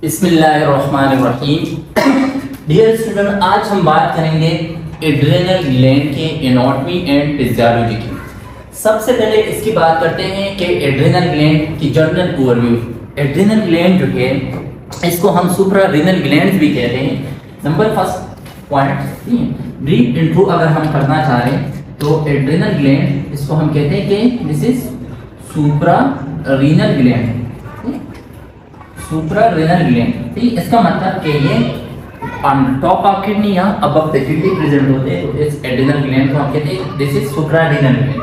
बिस्मिल्लाहिर्रहमानिर्रहीम। Dear student, आज हम बात करेंगे एड्रेनल ग्लैंड के एनाटॉमी एंड फिजियोलॉजी की। सबसे पहले इसकी बात करते हैं कि एड्रेनल ग्लैंड की जनरल ओवरव्यू। एड्रेनल ग्लैंड जो है इसको हम सुप्रारीनल ग्लैंड्स भी कहते हैं। Number first point brief intro अगर हम करना चाह रहे हैं तो एड्रेनल ग्लैंड इसको हम कहते हैं कि this is suprarenal gland. Suprarenal gland, ठीक, इसका मतलब कि ये ऑन टॉप ऑफ किडनी या अबव द किडनी प्रेजेंट होते हैं, तो इस एड्रेनल ग्लैंड को हम कहते हैं दिस इज सुप्रारीनल ग्लैंड।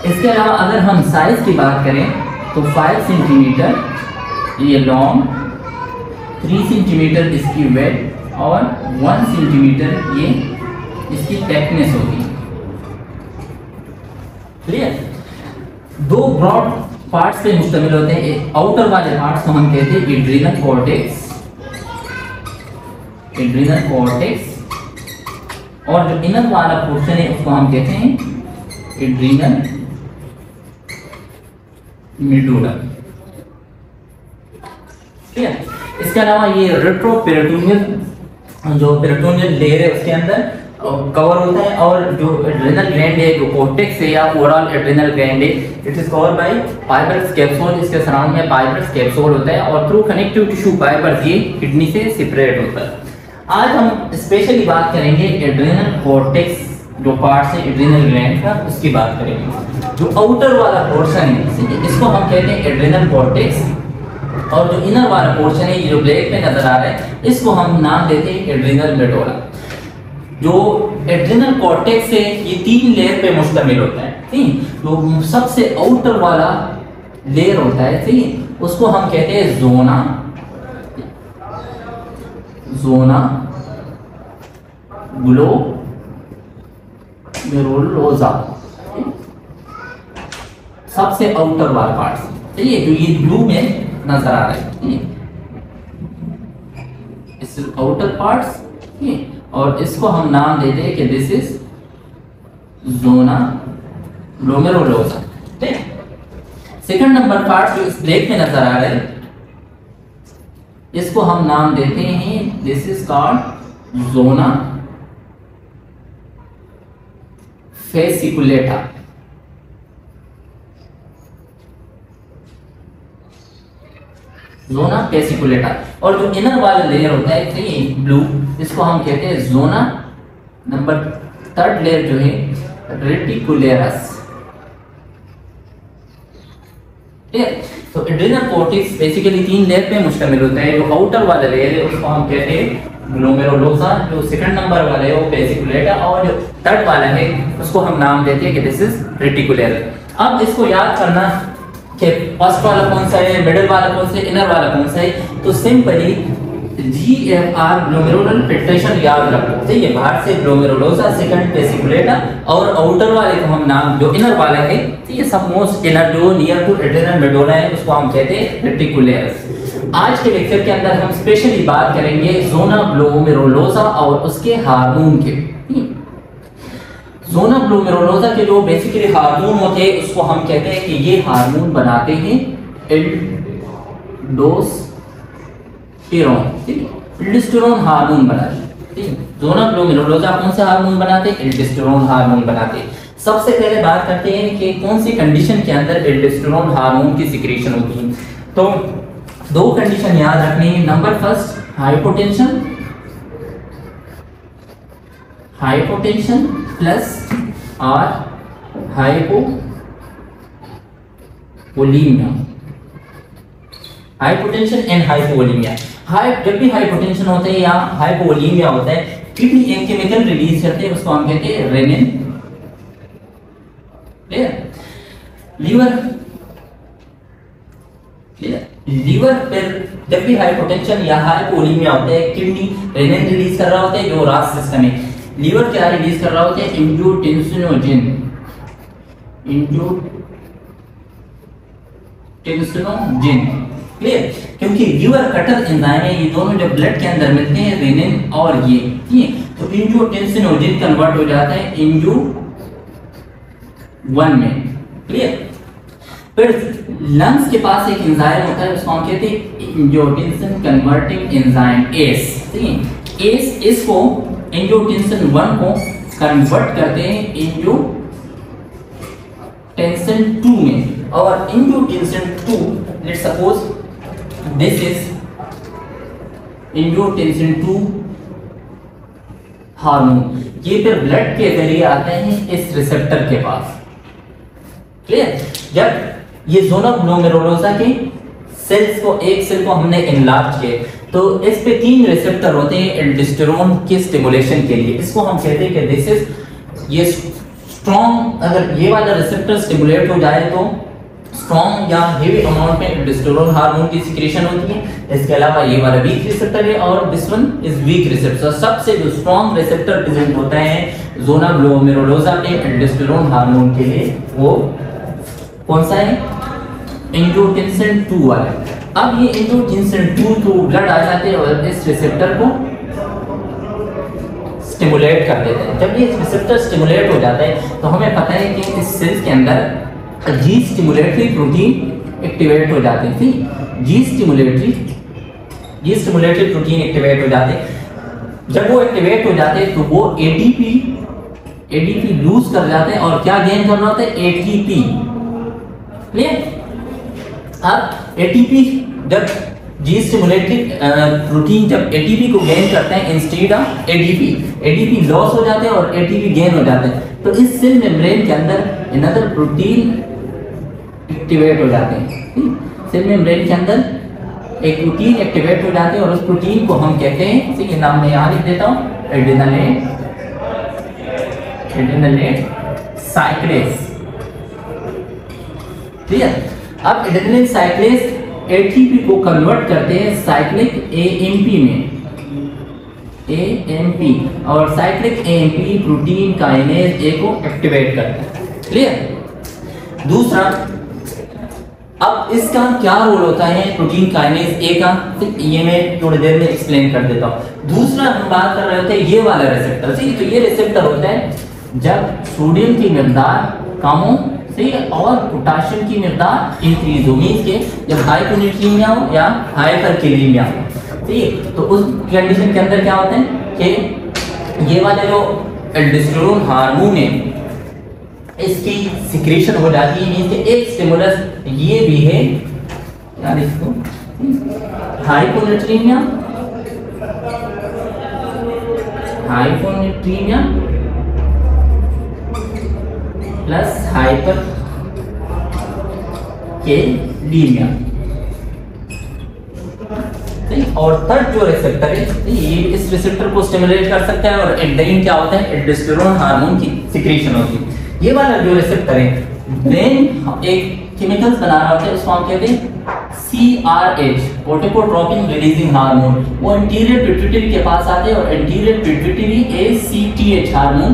इसके अलावा अगर हम साइज की बात करें तो 5 सेंटीमीटर ये लॉन्ग, 3 सेंटीमीटर इसकी वेट और 1 सेंटीमीटर ये इसकी थिकनेस होगी। क्लियर? दो ब्रॉड पार्ट्स पे मुश्तमिल होते हैं। आउटर वाले पार्ट्स को हम कहते हैं एड्रीनल कॉर्टेक्स, एड्रीनल कॉर्टेक्स, और जो इनर वाला पोर्शन है उसको हम कहते हैं एड्रीनल मेडुला। ठीक है? इसके अलावा ये रेट्रोपेरिटोनियल जो पेरिटोनियल लेयर है उसके अंदर कवर होता है, और जो एड्रेनल ग्लैंड है जो कॉर्टेक्स है या ओवरऑल एड्रेनल ग्लैंड है it is covered by fibrous capsule. इसके सराउंड में फाइब्रस कैप्सूल होता है और थ्रू कनेक्टिव टिश्यू फाइबर्स ये किडनी से सेपरेट होता है। आज हम स्पेशली बात करेंगे एड्रेनल कॉर्टेक्स जो पार्ट है एड्रेनल ग्लैंड का, उसकी बात करेंगे। जो आउटर वाला पोर्शन है इसको हम कहते हैं एड्रेनल कॉर्टेक्स, और जो इनर वाला पोर्शन है ये जो ब्लैक में नजर आ रहा है इसको हम नाम देते हैं एड्रेनल मेडुला। जो एड्रेनल कॉर्टेक्स है ये 3 लेयर पे मुश्तमिल होता है। ठीक, तो सबसे आउटर वाला लेयर होता है, ठीक, उसको हम कहते हैं जोना, जोना ग्लोमेरुलोसा, सबसे आउटर वाला पार्ट। ठीक है, जो ये ब्लू में नजर आ रहा है इस आउटर पार्ट्स, ठीक, और इसको हम नाम देते हैं कि दिस इज जोना ग्लोमेरुलोसा। ठीक, सेकंड नंबर पार्ट जो इस ब्लैक में नजर आ रहा है इसको हम नाम देते हैं this is called zona fasciculata. Zona fasciculata, और जो इनर वाला लेयर होता है ब्लू, इसको हम कहते हैं जोना नंबर 3 लेयर जो है रेटिकुलेरस। ठीक, तो एड्रेनल कॉर्टेक्स बेसिकली 3 लेयर पे मुश्तमिल होता है। जो आउटर वाला लेयर है उसको हम कहते हैं ग्लोमेरुलोसा, जो सेकंड नंबर वाला है वो फेसिकुलेटा, और जो थर्ड वाला है उसको हम नाम देते हैं कि दिस इज रेटिकुलेरस। अब इसको याद करना कि फर्स्ट वाला कौन सा है, मिडिल वाला कौन सा है, इनर वाला कौन सा है, तो सिंपली GFR ग्लोमेरुलर फिल्ट्रेशन याद रखो। ठीक है, बाहर से ग्लोमेरुलोसा, सेकंड फेसिकुलेटा, और आउटर वाले को हम नाम जो इनर वाला है, ठीक है, सब मोस्ट इनर जो नियर टू एड्रेनल मेडुला है उसको हम कहते हैं रेटिकुलेरस। आज के लेक्चर के अंदर हम स्पेशली बात करेंगे जोना ग्लोमेरुलोसा और उसके हार्मोन के। जोना ग्लोमेरुलोसा के जो बेसिकली हार्मोन होते हैं उसको हम कहते हैं कि ये हार्मोन बनाते हैं एल्डोस्टेरोन। ठीक है, एल्डोस्टेरोन हार्मोन बनाते हैं। ठीक, जोना ग्लोमेरुलोसा कौन से हार्मोन बनाते हैं? एल्डोस्टेरोन हार्मोन बनाते हैं। सबसे पहले बात करते हैं कि कौन सी कंडीशन के अंदर एल्डोस्टेरोन हार्मोन की सिक्रीशन होती है। तो 2 कंडीशन याद रखनी है। Number first hypotension, hypotension plus और हाइपोवोलीमिया, हाइपोटेंशन एंड हाइपोवोलीमिया। जब भी हाइपोटेंशन होता है या हाइपोवोलीमिया होता है, किडनी एक केमिकल रिलीज करते हैं उसको हम कहते हैं रेनिन। लीवर, लीवर पर जब भी हाइपोटेंशन या हाइपोवोलीमिया होता है किडनी रेनिन रिलीज कर रहा होता है जो रास सिस्टम है। लीवर क्या रिलीज कर रहा होता है? Angiotensinogen, angiotensinogen. क्लियर? क्योंकि लीवर कटर एंजाइम है, ये दोनों जब ब्लड के अंदर मिलते हैं रेनिन और ये, ठीक है, तो एंजियोटेंसिनोजन कन्वर्ट हो जाता है एंजियो 1 में। क्लियर? फिर लंग्स के पास एक एंजाइम होता है, उसको हम कहते हैं एंजियोटेंसिन कन्वर्टिंग एंजाइम एस। ठीक है, एस इसको एंजियोटेंसिन 1 को कन्वर्ट करते हैं एंजियोटेंसिन 2 में, और angiotensin 2 let's suppose this is angiotensin 2 hormone, ये फिर ब्लड के जरिए आते हैं इस रिसेप्टर के पास। क्लियर? जब ये ज़ोना ग्लोमेरुलोसा के सेल्स को, एक सेल को हमने इनलार्ज किए, तो इस पे 3 रिसेप्टर होते हैं एल्डोस्टेरोन के स्टिमुलेशन के लिए। इसको हम कहते हैं कि दिस इज ये स्ट्रॉन्ग, अगर ये वाला रिसेप्टर स्टिमुलेट हो जाए तो स्ट्रॉन्ग या हेवी अमाउंट में एल्डोस्टेरोन हार्मोन की सिक्रीशन होती है। इसके अलावा ये वाला वीक रिसेप्टर है और this one is weak receptor. सबसे जो स्ट्रॉन्ग रिसेप्टर प्रेजेंट होता है ज़ोना ग्लोमेरुलोसा पे एल्डोस्टेरोन हार्मोन के लिए, वो कौन सा है? एंजियोटेंसिन 2 वाला। अब ये एंजियोटेंसिन 2 तो ब्लड आ जाते हैं और इस रिसेप्टर को स्टिमुलेट कर देते हैं। जब ये रिसेप्टर स्टिमुलेट हो जाता है तो हमें पता है कि इस सेल के अंदर जी स्टिमुलेटरी प्रोटीन एक्टिवेट हो जाते हैं। ठीक, जी स्टिमुलेटरी प्रोटीन एक्टिवेट हो जाते हैं। जब वो एक्टिवेट हो जाते हैं तो वो एटीपी लूज कर जाते हैं और क्या गेन करना होता है? एटीपी। क्लियर? अब एटीपी जब जी स्टिमुलेटरी प्रोटीन जब एटीपी को गेन करते हैं इंस्टेड ऑफ एडीपी लॉस हो जाते हैं और एटीपी गेन हो जाते हैं, तो इस सेल मेम्ब्रेन के अंदर अनदर प्रोटीन एक्टिवेट हो जाते हैं। सेल मेम्ब्रेन के अंदर एक प्रोटीन एक्टिवेट हो जाते हैं और उस प्रोटीन को हम कहते हैं, ठीक है, नाम मैं यहाँ लिख देता हूँ, एड्रेनलेट साइक्लेस। ठीक, अब एड्रेनलिन साइक्लेस एटीपी को कन्वर्ट करते हैं साइक्लिक एएमपी में, एएमपी, और cyclic AMP protein kinase A को एक्टिवेट करता है। क्लियर? दूसरा, अब इसका क्या रोल होता है प्रोटीन काइनेज ए का, ये मैं थोड़ी देर में एक्सप्लेन कर देता हूँ। दूसरा हम बात कर रहे होते हैं ये वाला रिसेप्टर। ठीक है, तो ये रिसेप्टर होता है जब सोडियम की मिकदार कम हो, सही है, और पोटाशियम की मिकदार इंक्रीज हो, मींस के जब हाइपोनेट्रीमिया हो या हाइपरकैलेमिया हो। ठीक है, तो उस कंडीशन के अंदर क्या होता है कि ये वाले जो एल्डोस्टेरोन हार्मोन है इसकी सिक्रीशन हो जाती है, मींस के एक स्टिमुलस ये भी है, यार इसको हाइपोनेट्रीमिया प्लस हाइपर कैलेमिया। और थर्ड जो रिसेप्टर है ये इस रिसेप्टर को स्टिमुलेट कर सकता है और एट द एंड क्या होता है? एल्डोस्टेरोन हार्मोन की सिक्रीशन होती है। ये वाला जो रिसेप्टर है ब्रेन एक केमिकल्स बना रहा होता है, उसको हम कहते हैं CRH, कोर्टिकोट्रोपिन रिलीजिंग हार्मोन। वो एंटीरियर पिट्यूटरी के पास आते हैं और एंटीरियर पिट्यूटरी ACTH हार्मोन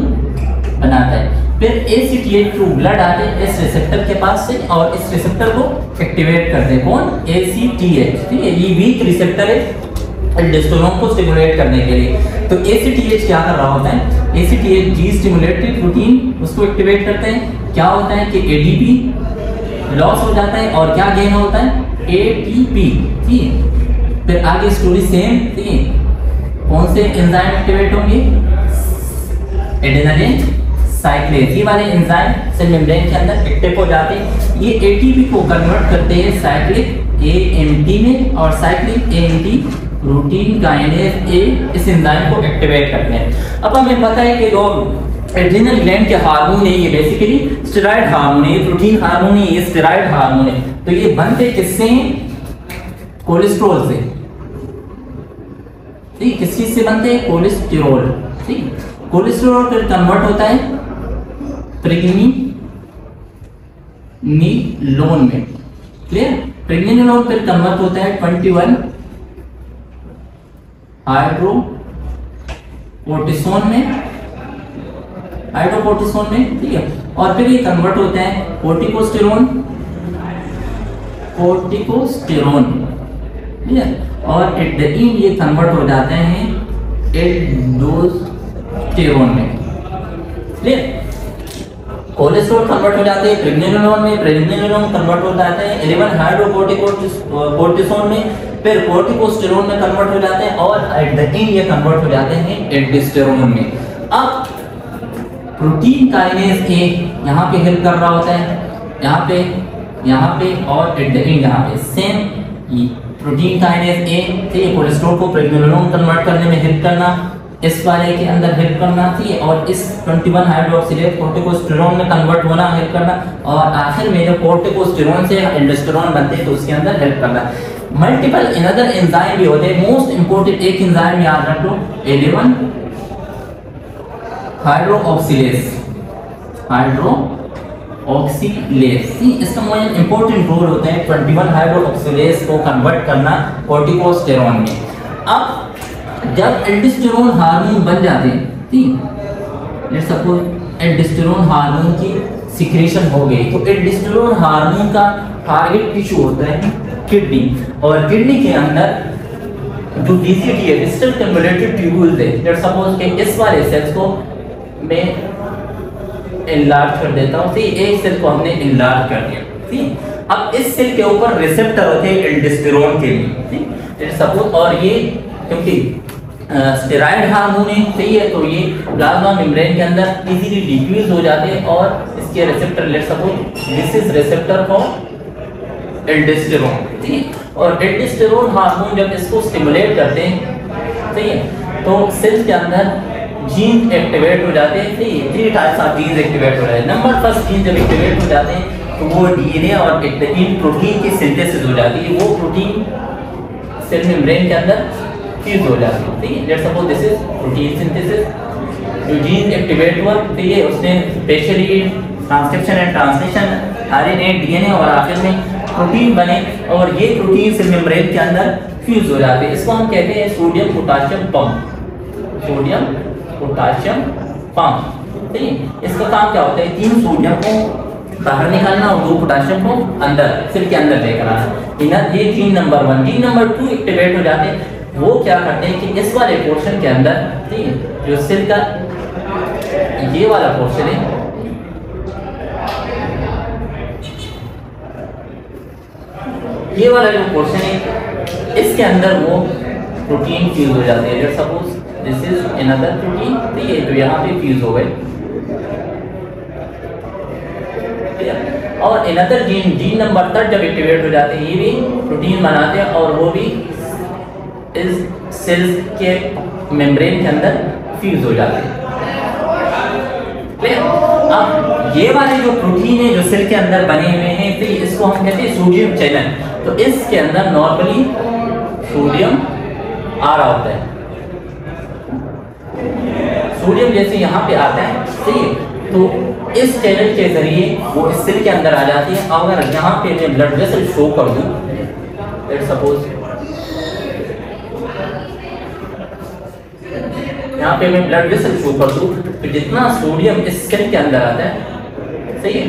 बनाता है। फिर ACTH थ्रू ब्लड आते हैं इस रिसेप्टर के पास से और इस रिसेप्टर को एक्टिवेट करते हैं। कौन? ACTH। ठीक है, ये वीक रिसेप्टर है एल्डोस्टेरोन को स्टिमुलेट करने के लिए। तो ACTH क्या कर रहा होता है? ACTH जी स्टिमुलेटरी प्रोटीन उसको एक्टिवेट करते हैं। क्या होता है कि ADP लॉस हो जाता है और क्या गेन होता है? ATP। ठीक है, फिर आगे स्टोरी सेम। ठीक है, कौन से एंजाइम एक्टिवेट होंगे? Adrenaline cyclase. ये वाले एंजाइम सेल मेम्ब्रेन के अंदर एक्टिव हो जाते हैं। ये एटीपी को कन्वर्ट करते हैं साइक्लिक AMP में और cyclic AMP protein kinase A इस एंजाइम को एक्टिवेट करते हैं। अब हमें पता है कि जो एड्रिनल ग्लैंड के हार्मोन है ये बेसिकली स्टेरॉइड हार्मोन है, प्रोटीन हार्मोन है, ये स्टेरॉइड हार्मोन है। तो ये बनते किससे हैं? कोलेस्ट्रॉल से। ठीक, किस चीज से बनते हैं? कोलेस्टेरॉल। ठीक, कोलेस्ट्रॉल फिर कन्वर्ट होता है प्रेग्निनोन में। क्लियर? प्रेग्निनोन फिर कन्वर्ट होता है 21 हाइड्रोकोर्टिसोन में। ठीक है, और फिर ये कन्वर्ट होता है कोर्टिकोस्टेरोन। ठीक है, और एट द एंड ये कन्वर्ट हो जाते हैं एल्डोस्टेरोन में। क्लियर? कोलेस्ट्रॉल कन्वर्ट हो जाते हैं प्रेग्नेनोलोन में, प्रेग्नेनोलोन कन्वर्ट हो जाते हैं 11 हाइड्रोकोर्टिसोन में, फिर कोर्टिकोस्टेरोन में कन्वर्ट हो जाते हैं और एट द एंड ये कन्वर्ट हो जाते हैं एल्डोस्टेरोन में। अब प्रोटीन काइनेज ए यहाँ पे हेल्प कर रहा होता है, यहाँ पे और एट द एंड यहाँ पे सेम प्रोटीन काइनेज ए ठीक है, कोलेस्ट्रॉल को प्रेग्नेनोलोन कन्वर्ट करने में हेल्प करना, इस वाले के अंदर हेल्प करना थी और इस 21 हाइड्रोक्सिलेज कोर्टिकोस्टेरोन में कन्वर्ट होना हेल्प करना और आखिर में जो कोर्टिकोस्टेरोन से एल्डोस्टेरोन बनते हैं तो उसके अंदर हेल्प करना। मल्टीपल अनदर एंजाइम भी होते हैं, मोस्ट इंपोर्टेंट एक एंजाइम याद रख लो 11 हाइड्रोक्सिलेज इसका मोस्ट इंपोर्टेंट रोल होता है 21 हाइड्रोक्सिलेज को कन्वर्ट करना कोर्टिकोस्टेरोन में। अब जब एल्डोस्टेरोन हार्मोन बन जाते हैं ठीक, लेट्स सपोज एल्डोस्टेरोन हार्मोन की सिक्रेशन हो गई तो एल्डोस्टेरोन हार्मोन का टारगेट टिश्यू होता है किडनी, और किडनी के अंदर जो डीसीटी है डिस्टल कन्वोल्यूटेड ट्यूब्यूल्स है, लेट्स सपोज कि इस वाले सेल्स को मैं एनलार्ज कर देता हूँ, ठीक एक सेल को हमने एनलार्ज कर दिया ठीक। अब इस सेल के ऊपर रिसेप्टर होते हैं एल्डोस्टेरोन के लिए ठीक, लेट्स सपोज और ये क्योंकि स्टेरॉइड हार्मोन है सही है तो ये प्लाज्मा मेम्ब्रेन के अंदर इजीली डिफ्यूज हो जाते हैं और इसके receptor let's suppose this is receptor for aldosterone ठीक। और एल्डोस्टेरोन हार्मोन जब इसको स्टिमुलेट करते हैं सही है तो सेल्स के अंदर जीन एक्टिवेट हो जाते हैं सही है, 3 टाइप्स ऑफ जीन्स एक्टिवेट हो रहे हैं। नंबर फर्स्ट जीन जब एक्टिवेट हो जाते हैं तो वो डीएनए और प्रोटीन की सिंथेसिस हो जाती है, वो प्रोटीन सेल मेम्ब्रेन के अंदर फ्यूज हो जाती है ठीक है। Let's suppose this is protein synthesis, जो जीन एक्टिवेट हुआ तो ये उसने specially transcription and translation RNA DNA और आखिर में प्रोटीन बने और ये प्रोटीन सेल मेम्ब्रेन के अंदर फ्यूज हो जाते हैं। इसको हम कहते हैं sodium potassium pump, sodium potassium pump ठीक है। इसका काम क्या होता है, 3 सोडियम को बाहर निकालना और 2 पोटेशियम को अंदर सेल के अंदर लेकर आना, ये gene number 1। Gene number 2 activate हो जाते हैं, वो क्या करते हैं कि इस वाले पोर्शन के अंदर ठीक है जो सेल का ये वाला पोर्शन है ये वाला जो पोर्शन है इसके अंदर वो प्रोटीन फ्यूज हो जाते हैं। Let's suppose this is another protein ठीक है, तो यहाँ पे फ्यूज हो गए और अनदर जीन नंबर 3 जब एक्टिवेट हो जाते हैं ये भी प्रोटीन बनाते हैं और वो भी इस सेल्स के मेम्ब्रेन के अंदर फ्यूज हो जाते हैं। अब ये वाले जो प्रोटीन है जो सेल के अंदर बने हुए हैं तो इसको हम कहते हैं सोडियम चैनल, तो इसके अंदर नॉर्मली सोडियम आ रहा होता है, सोडियम जैसे यहाँ पे आता है ठीक है, तो इस चैनल के जरिए वो इस सेल के अंदर आ जाती है। अगर यहाँ पे मैं ब्लड वेसल शो कर दूं, लेट्स सपोज यहाँ पे मैं ब्लड वेसल शो कर दूं तो जितना सोडियम इस सेल के अंदर आता है सही है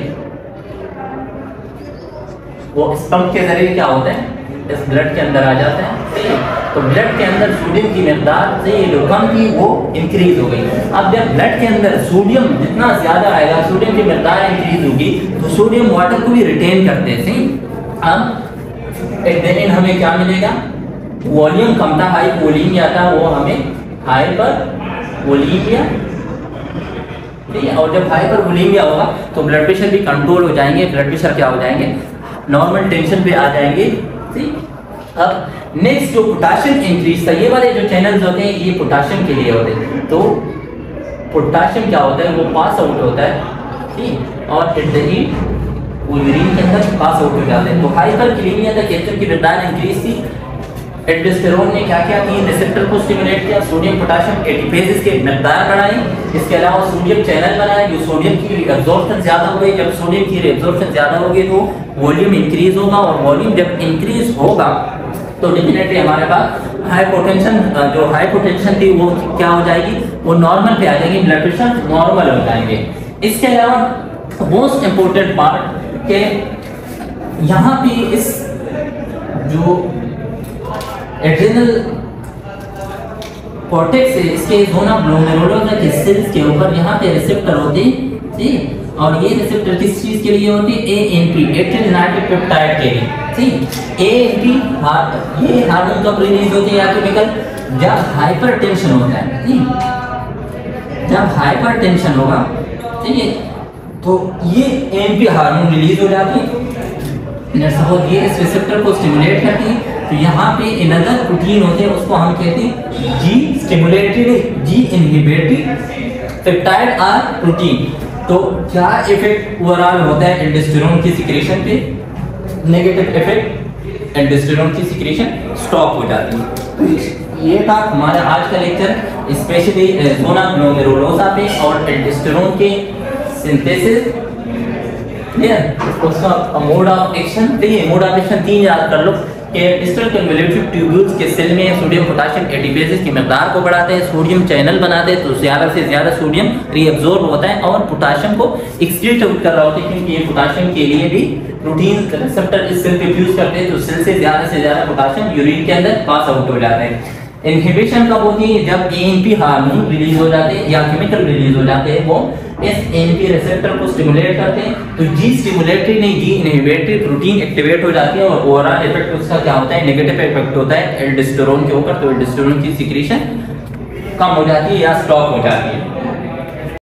वो इस पंप के जरिए क्या होता है इस ब्लड के अंदर आ जाता है सही है। तो ब्लड के अंदर सोडियम की मिकदार से जो कम थी वो इंक्रीज हो गई। अब जब ब्लड के अंदर सोडियम जितना ज्यादा आएगा, सोडियम की मिकदार इंक्रीज होगी तो सोडियम वाटर को भी रिटेन करते हैं सही। अब एक दिन हमें क्या मिलेगा, वॉल्यूम कम था, हाई वोलीमिया था, वो हमें हाइपर वोलीमिया ठीक है। और जब हाइपर वोलीमिया होगा तो ब्लड प्रेशर भी कंट्रोल हो जाएंगे, ब्लड प्रेशर क्या हो जाएंगे नॉर्मल टेंशन पे आ जाएंगे ठीक। अब नेक्स्ट जो पोटेशियम इंक्रीज था, ये वाले जो चैनल्स होते हैं ये पोटेशियम के लिए होते हैं, तो पोटेशियम क्या होता है वो पास आउट होता है ठीक, और एट द एंड वो यूरिन के अंदर पास आउट हो जाते हैं। तो हाइपरकैलेमिया तक कैल्शियम की मिकदार इंक्रीज थी, एल्डोस्टेरोन ने क्या किया कि रिसेप्टर को स्टिमुलेट किया, सोडियम पोटेशियम एटीपेजेस के मिकदार बढ़ाई, इसके अलावा सोडियम चैनल बनाए, जो सोडियम की एब्जॉर्प्शन ज्यादा हो गई, जब सोडियम की एब्जॉर्प्शन ज्यादा होगी तो वॉल्यूम इंक्रीज होगा, और वॉल्यूम जब इंक्रीज होगा तो डेफिनेटली हमारे पास हाइपोटेंशन, जो हाइपोटेंशन थी वो क्या हो जाएगी, वो नॉर्मल पे आ जाएगी, ब्लड प्रेशर नॉर्मल हो जाएंगे। इसके अलावा मोस्ट इंपोर्टेंट पार्ट के यहाँ पे इस जो एड्रेनल कॉर्टेक्स है इसके जोना ग्लोमेरुलर के सेल्स के ऊपर यहाँ पे रिसेप्टर होते हैं ठीक, और ये रिसेप्टर किस चीज के लिए होती है? एएनपी, एट्रिल नाइट्रिक पेप्टाइड के लिए। ठीक, एएनपी ये हार्मोन कब रिलीज होती है या केमिकल? जब हाइपरटेंशन होता है। ठीक, जब हाइपरटेंशन होगा, ठीक है, तो ये एएनपी हार्मोन रिलीज हो जाती है। सपोज ये इस रिसेप्टर को स्टिमुलेट करती है, तो यहाँ पे अनदर प्रोटीन होते हैं, उसको हम कहते हैं G stimulatory, G inhibitory peptide or protein. तो क्या इफेक्ट ओवरऑल होता है एल्डोस्टेरोन की सिक्रेशन पे? नेगेटिव इफेक्ट, एल्डोस्टेरोन की सिक्रेशन स्टॉप हो जाती है। ये था हमारा आज का लेक्चर, स्पेशली सोना ग्लोमेरुलोसा पे और एल्डोस्टेरोन के सिंथेसिस। उसका मोड ऑफ एक्शन, देखिए मोड ऑफ एक्शन 3 याद कर लो कि डिस्टल कन्वोल्यूटिव ट्यूब्यूल्स के सेल में सोडियम पोटेशियम एटीपेजेस की मकदार को बढ़ाते हैं, सोडियम चैनल बनाते हैं, तो ज़्यादा से ज़्यादा सोडियम रीअब्जॉर्ब होता है और पोटेशियम को एक्सक्रीट आउट कर रहा होता है, क्योंकि ये पोटेशियम के लिए भी प्रोटीन रिसेप्टर इस सेल पे फ्यूज करते हैं, तो सेल से ज़्यादा पोटेशियम यूरिन के अंदर पास आउट हो जाता है। इनहिबिशन कब होती है? जब एएनपी हार्मोन रिलीज हो जाते हैं या केमिकल रिलीज हो जाते हैं, वो इस एएनपी रिसेप्टर को स्टिमुलेट करते हैं, तो जी स्टिमुलेटरी नहीं जी इनहिबिटरी प्रोटीन एक्टिवेट हो जाती है और ओवरऑल इफेक्ट उसका क्या होता है? नेगेटिव इफेक्ट होता है एल्डोस्टेरोन के ऊपर, तो एल्डोस्टेरोन की सिक्रीशन कम हो जाती है या स्टॉप हो जाती है।